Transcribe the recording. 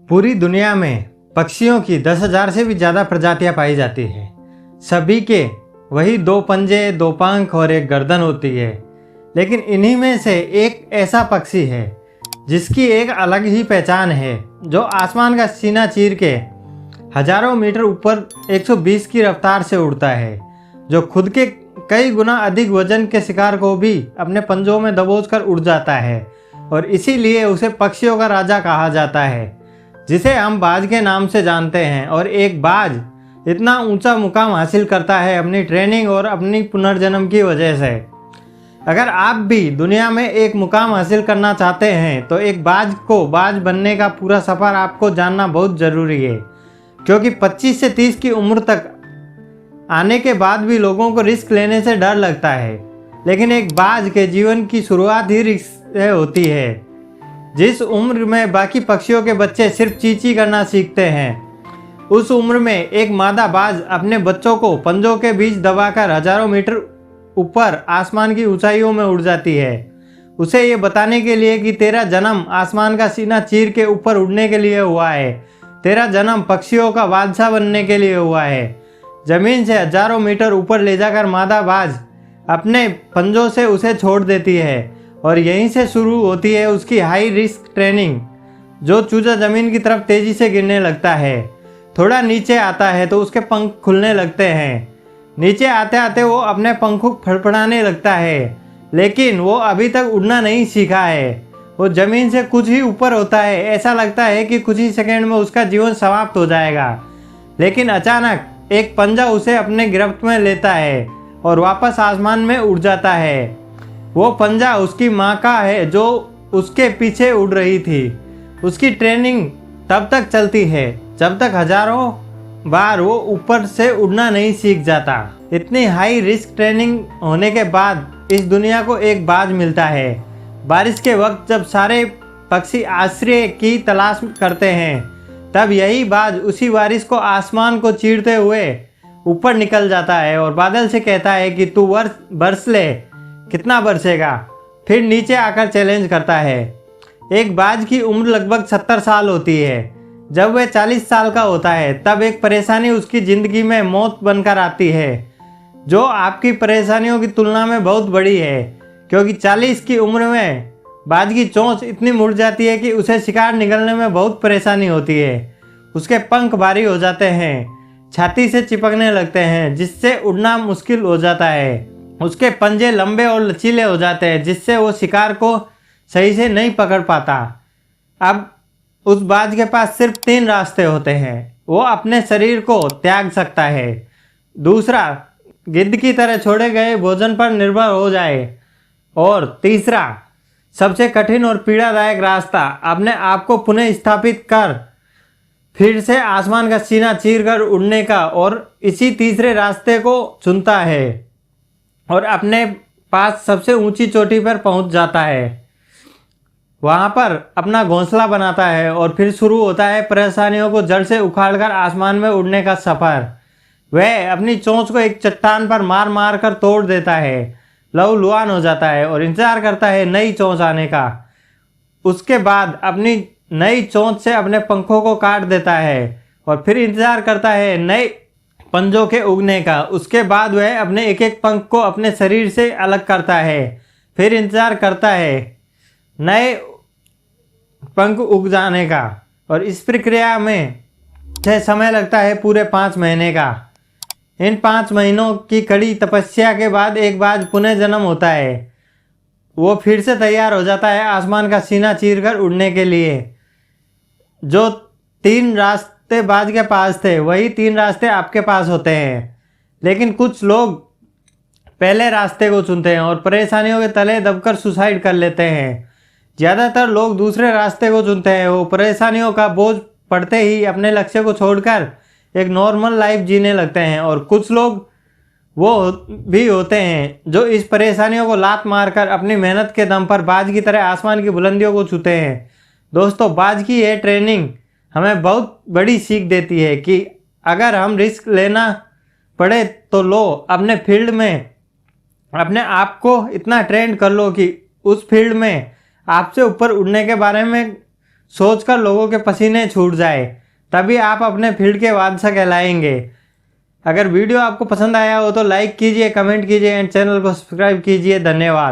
पूरी दुनिया में पक्षियों की 10,000 से भी ज़्यादा प्रजातियां पाई जाती है। सभी के वही 2 पंजे, 2 पंख और 1 गर्दन होती है। लेकिन इन्हीं में से एक ऐसा पक्षी है जिसकी एक अलग ही पहचान है, जो आसमान का सीना चीर के हजारों मीटर ऊपर 120 की रफ्तार से उड़ता है, जो खुद के कई गुना अधिक वजन के शिकार को भी अपने पंजों में दबोचकर उड़ जाता है और इसीलिए उसे पक्षियों का राजा कहा जाता है, जिसे हम बाज के नाम से जानते हैं। और एक बाज इतना ऊंचा मुकाम हासिल करता है अपनी ट्रेनिंग और अपनी पुनर्जन्म की वजह से। अगर आप भी दुनिया में एक मुकाम हासिल करना चाहते हैं तो एक बाज को बाज बनने का पूरा सफ़र आपको जानना बहुत ज़रूरी है, क्योंकि 25 से 30 की उम्र तक आने के बाद भी लोगों को रिस्क लेने से डर लगता है। लेकिन एक बाज के जीवन की शुरुआत ही रिस्क से होती है। जिस उम्र में बाकी पक्षियों के बच्चे सिर्फ चींची करना सीखते हैं, उस उम्र में एक मादा बाज अपने बच्चों को पंजों के बीच दबाकर हजारों मीटर ऊपर आसमान की ऊंचाइयों में उड़ जाती है, उसे ये बताने के लिए कि तेरा जन्म आसमान का सीना चीर के ऊपर उड़ने के लिए हुआ है, तेरा जन्म पक्षियों का बादशाह बनने के लिए हुआ है। जमीन से हजारों मीटर ऊपर ले जाकर मादा बाज अपने पंजों से उसे छोड़ देती है और यहीं से शुरू होती है उसकी हाई रिस्क ट्रेनिंग। जो चूजा जमीन की तरफ तेजी से गिरने लगता है, थोड़ा नीचे आता है तो उसके पंख खुलने लगते हैं। नीचे आते आते वो अपने पंखों फड़फड़ाने लगता है, लेकिन वो अभी तक उड़ना नहीं सीखा है। वो जमीन से कुछ ही ऊपर होता है, ऐसा लगता है कि कुछ ही सेकंड में उसका जीवन समाप्त हो जाएगा। लेकिन अचानक एक पंजा उसे अपने गिरफ्त में लेता है और वापस आसमान में उड़ जाता है। वो पंजा उसकी माँ का है, जो उसके पीछे उड़ रही थी। उसकी ट्रेनिंग तब तक चलती है जब तक हजारों बार वो ऊपर से उड़ना नहीं सीख जाता। इतनी हाई रिस्क ट्रेनिंग होने के बाद इस दुनिया को एक बाज मिलता है। बारिश के वक्त जब सारे पक्षी आश्रय की तलाश करते हैं, तब यही बाज उसी बारिश को आसमान को चीरते हुए ऊपर निकल जाता है और बादल से कहता है कि तू बरस ले, कितना बरसेगा। फिर नीचे आकर चैलेंज करता है। एक बाज की उम्र लगभग 70 साल होती है। जब वह 40 साल का होता है तब एक परेशानी उसकी ज़िंदगी में मौत बनकर आती है, जो आपकी परेशानियों की तुलना में बहुत बड़ी है, क्योंकि 40 की उम्र में बाज की चोंच इतनी मुड़ जाती है कि उसे शिकार निकलने में बहुत परेशानी होती है। उसके पंख भारी हो जाते हैं, छाती से चिपकने लगते हैं, जिससे उड़ना मुश्किल हो जाता है। उसके पंजे लंबे और लचीले हो जाते हैं, जिससे वो शिकार को सही से नहीं पकड़ पाता। अब उस बाज के पास सिर्फ 3 रास्ते होते हैं। वो अपने शरीर को त्याग सकता है, दूसरा गिद्ध की तरह छोड़े गए भोजन पर निर्भर हो जाए, और तीसरा सबसे कठिन और पीड़ादायक रास्ता अपने आप को पुनः स्थापित कर फिर से आसमान का सीना चीरकर उड़ने का, और इसी तीसरे रास्ते को चुनता है और अपने पास सबसे ऊंची चोटी पर पहुंच जाता है। वहाँ पर अपना घोंसला बनाता है और फिर शुरू होता है परेशानियों को जड़ से उखाड़कर आसमान में उड़ने का सफ़र। वह अपनी चोंच को एक चट्टान पर मार मार कर तोड़ देता है, लहूलुहान हो जाता है और इंतजार करता है नई चोंच आने का। उसके बाद अपनी नई चोंच से अपने पंखों को काट देता है और फिर इंतजार करता है नए पंजों के उगने का। उसके बाद वह अपने एक एक पंख को अपने शरीर से अलग करता है, फिर इंतजार करता है नए पंख उग जाने का, और इस प्रक्रिया में समय लगता है पूरे 5 महीने का। इन 5 महीनों की कड़ी तपस्या के बाद एक बाज पुनः जन्म होता है। वो फिर से तैयार हो जाता है आसमान का सीना चीरकर उड़ने के लिए। जो 3 रास्ते बाज के पास थे, वही 3 रास्ते आपके पास होते हैं। लेकिन कुछ लोग पहले रास्ते को चुनते हैं और परेशानियों के तले दबकर सुसाइड कर लेते हैं। ज़्यादातर लोग दूसरे रास्ते को चुनते हैं। वो परेशानियों का बोझ पड़ते ही अपने लक्ष्य को छोड़कर एक नॉर्मल लाइफ जीने लगते हैं, और कुछ लोग वो भी होते हैं जो इस परेशानियों को लात मारकर अपनी मेहनत के दम पर बाज की तरह आसमान की बुलंदियों को छूते हैं। दोस्तों, बाज की ये ट्रेनिंग हमें बहुत बड़ी सीख देती है कि अगर हम रिस्क लेना पड़े तो लो, अपने फील्ड में अपने आप को इतना ट्रेंड कर लो कि उस फील्ड में आपसे ऊपर उड़ने के बारे में सोचकर लोगों के पसीने छूट जाए, तभी आप अपने फील्ड के बादशाह कहलाएंगे। अगर वीडियो आपको पसंद आया हो तो लाइक कीजिए, कमेंट कीजिए एंड चैनल को सब्सक्राइब कीजिए। धन्यवाद।